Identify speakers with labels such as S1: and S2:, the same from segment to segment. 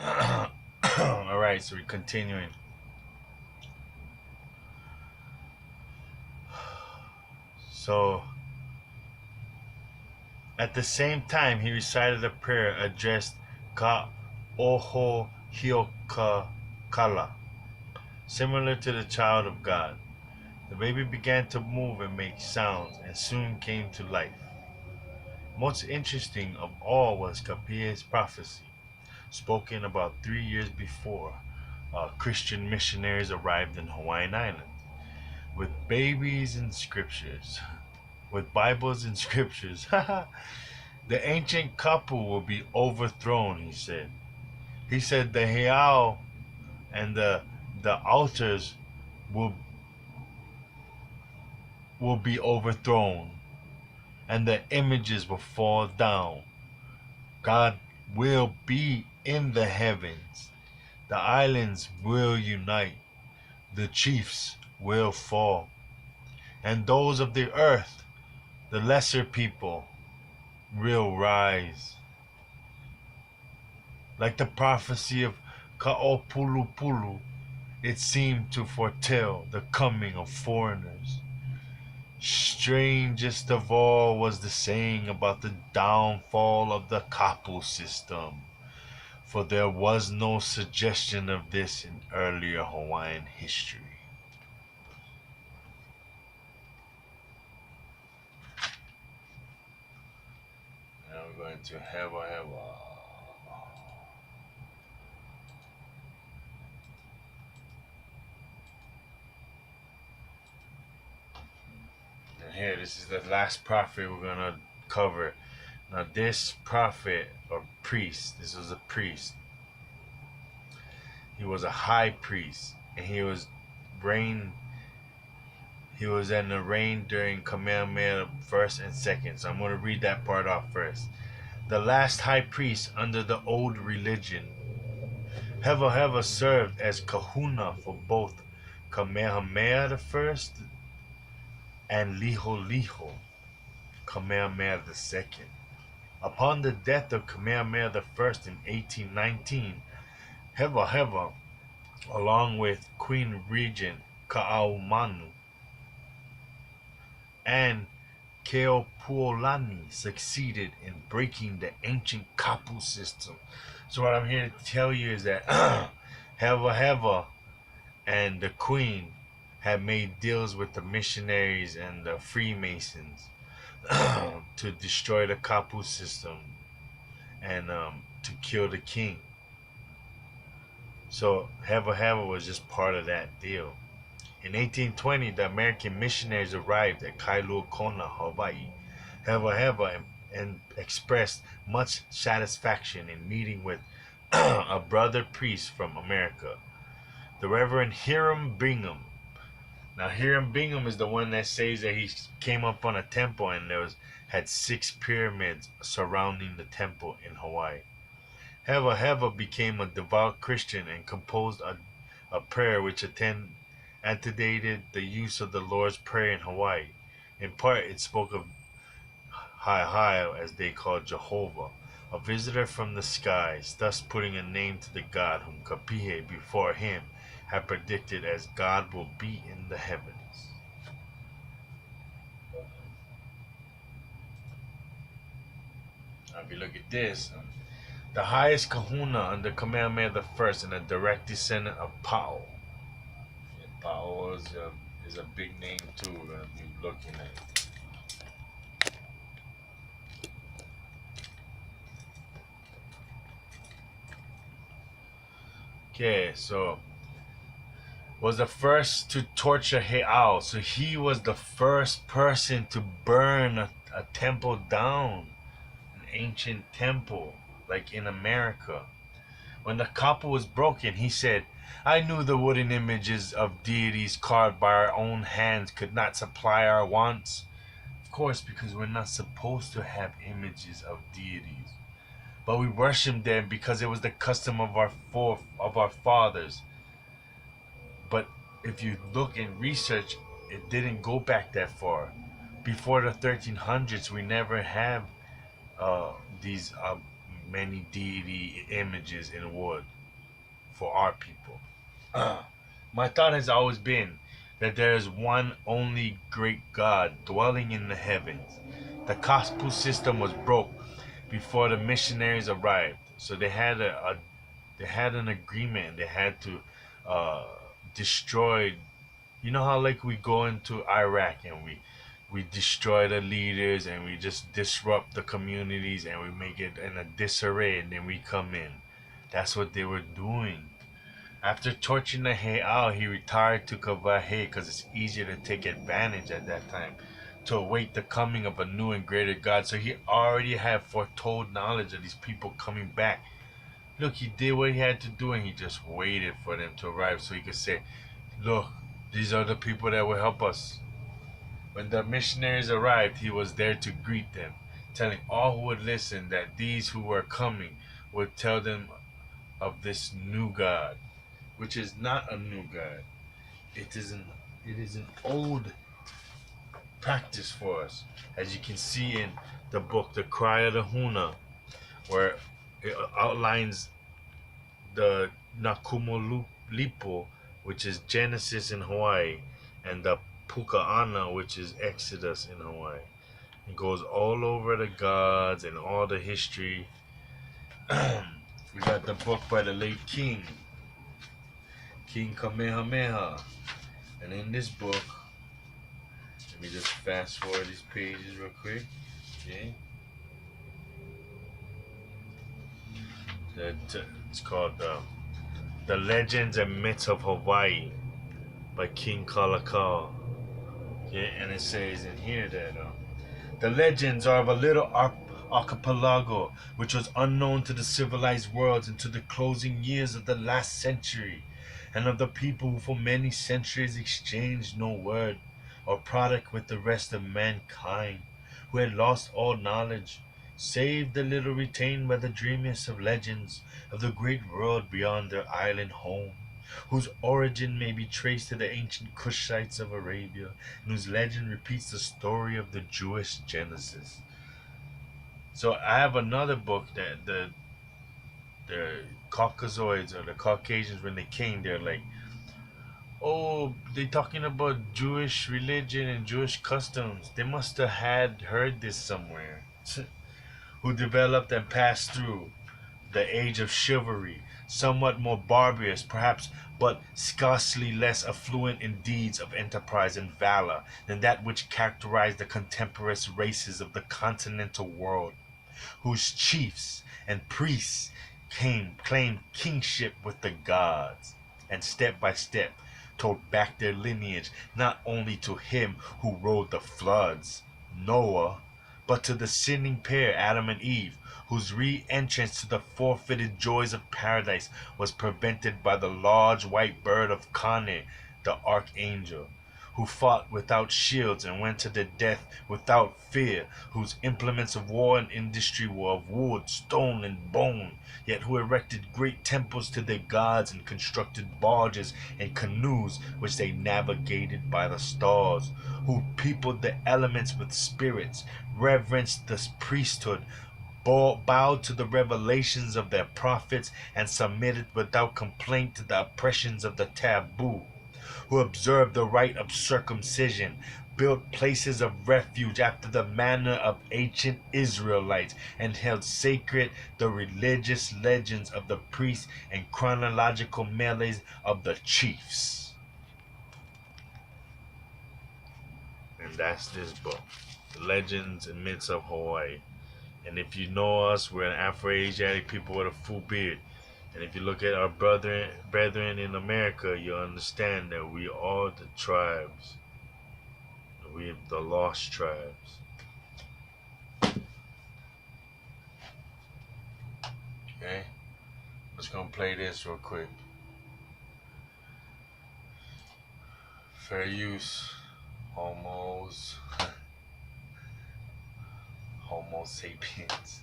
S1: All right, so we're continuing. So, at the same time, he recited a prayer addressed Ka Oho Hioka Kala, similar to the child of God. The baby began to move and make sounds and soon came to life. Most interesting of all was Kapie's prophecy, spoken about 3 years before. Christian missionaries arrived in Hawaiian Island with babies and scriptures, with Bibles and scriptures. The ancient kapu will be overthrown, he said. He said the heiau and the altars will be overthrown and the images will fall down. God will be in the heavens. The islands will unite. The chiefs will fall. And those of the earth, the lesser people, will rise. Like the prophecy of Ka'opulupulu, it seemed to foretell the coming of foreigners. Strangest of all was the saying about the downfall of the kapu system, for there was no suggestion of this in earlier Hawaiian history. Now we're going to Hewa. And here, this is the last prophet we're going to cover. Now, this prophet or priest, this was a priest. He was a high priest, and he was reign. He was in the reign during Kamehameha first and second. So I'm going to read that part off first. The last high priest under the old religion. Heva served as kahuna for both Kamehameha the first and Liho Kamehameha the second. Upon the death of Kamehameha the first in 1819, Heva, along with Queen Regent Ka'aumanu and Keopuolani, succeeded in breaking the ancient kapu system. So what I'm here to tell you is that Heva and the Queen had made deals with the missionaries and the Freemasons to destroy the kapu system and to kill the king. So Heva was just part of that deal. In 1820, the American missionaries arrived at Kailua Kona, Hawaii. Heva and expressed much satisfaction in meeting with a brother priest from America, the Reverend Hiram Bingham. Now, Hiram Bingham is the one that says that he came up on a temple and had 6 pyramids surrounding the temple in Hawaii. Heva became a devout Christian and composed a prayer which antedated the use of the Lord's Prayer in Hawaii. In part, it spoke of Hai, as they called Jehovah, a visitor from the skies, thus putting a name to the God whom Kapihe before him had predicted as God will be in the heavens. Now, if you look at this, the highest kahuna under Kamehameha the First and a direct descendant of Pa'o. And Pa'o is a big name too. We're going to be looking at. Okay, so was the first to torture Heiau. So he was the first person to burn a temple down, an ancient temple, like in America. When the kapu was broken, he said, I knew the wooden images of deities carved by our own hands could not supply our wants. Of course, because we're not supposed to have images of deities. But we worshiped them because it was the custom of our fathers. But if you look and research, it didn't go back that far. Before the 1300s, we never have these many deity images in wood for our people. My thought has always been that there is one only great God dwelling in the heavens. The gospel system was broke before the missionaries arrived, so they had an agreement. They had to uh, destroy. You know how like we go into Iraq and we destroy the leaders and we just disrupt the communities and we make it in a disarray and then we come in. That's what they were doing. After torching the hay out, he retired to Kavahe because it's easier to take advantage at that time to await the coming of a new and greater God. So he already had foretold knowledge of these people coming back. Look, he did what he had to do and he just waited for them to arrive so he could say, look, these are the people that will help us. When the missionaries arrived, he was there to greet them, telling all who would listen that these who were coming would tell them of this new God, which is not a new God. It is an old practice for us. As you can see in the book The Cry of the Huna, where it outlines the Nakumolipo, which is Genesis in Hawaii, and the Pukaana, which is Exodus in Hawaii. It goes all over the gods and all the history. We got the book by the late King Kamehameha. And in this book, let me just fast forward these pages real quick. Okay. It's called The Legends and Myths of Hawaii by King Kalakaua. Okay, and it says in here that the legends are of a little archipelago which was unknown to the civilized world until the closing years of the last century, and of the people who for many centuries exchanged no word or product with the rest of mankind, who had lost all knowledge, save the little retained by the dreamiest of legends of the great world beyond their island home, whose origin may be traced to the ancient Cushites of Arabia, and whose legend repeats the story of the Jewish Genesis. So I have another book that the Caucasoids or the Caucasians, when they came, they're like, oh, they talking about Jewish religion and Jewish customs. They must have had heard this somewhere. Who developed and passed through the age of chivalry, somewhat more barbarous, perhaps, but scarcely less affluent in deeds of enterprise and valor than that which characterized the contemporaneous races of the continental world, whose chiefs and priests claimed kingship with the gods, and step by step told back their lineage not only to him who rode the floods, Noah, but to the sinning pair, Adam and Eve, whose re-entrance to the forfeited joys of paradise was prevented by the large white bird of Kane, the archangel, who fought without shields and went to the death without fear, whose implements of war and industry were of wood, stone, and bone, yet who erected great temples to their gods and constructed barges and canoes which they navigated by the stars, who peopled the elements with spirits, reverenced the priesthood, bowed to the revelations of their prophets, and submitted without complaint to the oppressions of the taboo, who observed the rite of circumcision, built places of refuge after the manner of ancient Israelites, and held sacred the religious legends of the priests and chronological melees of the chiefs. And that's this book, Legends and Myths of Hawaii. And if you know us, we're an Afro-Asiatic people with a full beard. And if you look at our brethren in America, you'll understand that we are the tribes. We are the lost tribes. Okay? I'm just gonna play this real quick. Fair use, homos, Homo sapiens.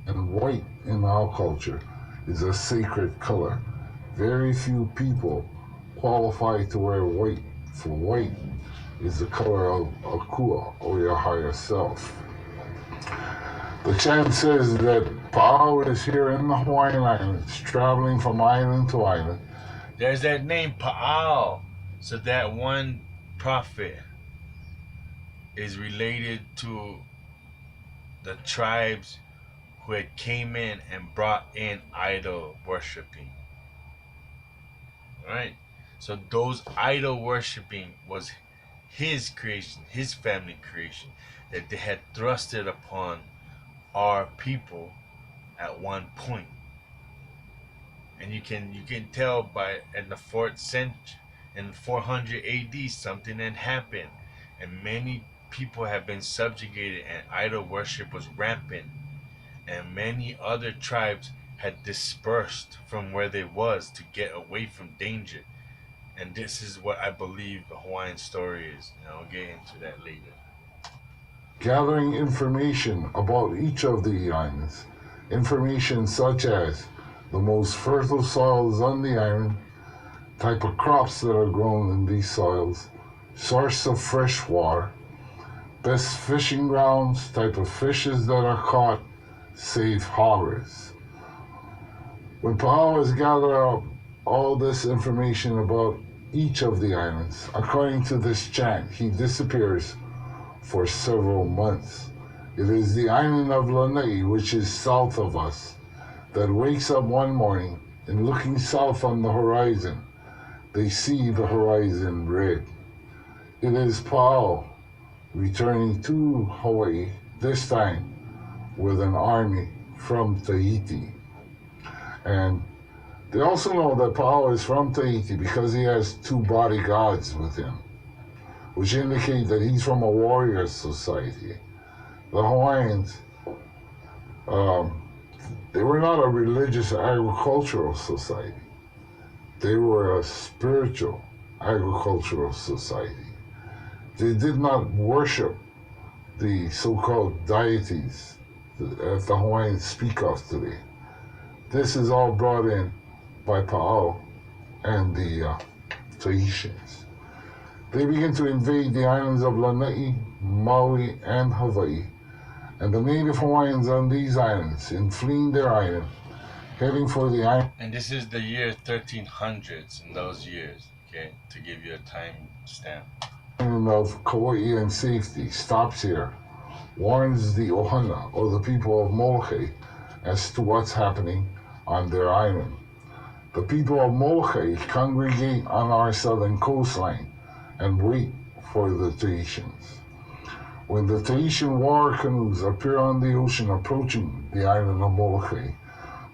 S2: And white in our culture is a sacred color. Very few people qualify to wear white, for white is the color of Akua, or your higher self. The chant says that Pa'au is here in the Hawaiian Islands, traveling from island to island.
S1: There's that name Pa'al. So that one prophet is related to the tribes who had came in and brought in idol worshiping. Right? So those idol worshiping was his creation, his family creation, that they had thrusted upon our people at one point. And you can tell by in the 4th century, in 400 AD, something had happened, and many people have been subjugated, and idol worship was rampant, and many other tribes had dispersed from where they was to get away from danger. And this is what I believe the Hawaiian story is, and I'll get into that later.
S2: Gathering information about each of the islands, information such as the most fertile soils on the island, type of crops that are grown in these soils, source of fresh water, best fishing grounds, type of fishes that are caught, safe harbors. When Pa'au has gathered up all this information about each of the islands, according to this chant, he disappears for several months. It is the island of Lanai, which is south of us, that wakes up one morning and looking south on the horizon, they see the horizon red. It is Pa'au returning to Hawaii, this time with an army from Tahiti. And they also know that Pa'au is from Tahiti because he has 2 bodyguards with him, which indicate that he's from a warrior society. The Hawaiians, they were not a religious agricultural society. They were a spiritual agricultural society. They did not worship the so-called deities that the Hawaiians speak of today. This is all brought in by Pa'au and the Tahitians. They begin to invade the islands of Lanai, Maui, and Hawaii, and the native Hawaiians on these islands, in fleeing their island, heading for the island.
S1: And this is the year 1300s in those years, okay, to give you a time stamp.
S2: Of Kauai and safety, stops here, warns the Ohana, or the people of Molokai, as to what's happening on their island. The people of Molokai congregate on our southern coastline and wait for the Tahitians. When the Tahitian war canoes appear on the ocean approaching the island of Molokai,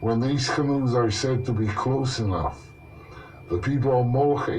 S2: when these canoes are said to be close enough, the people of Molokai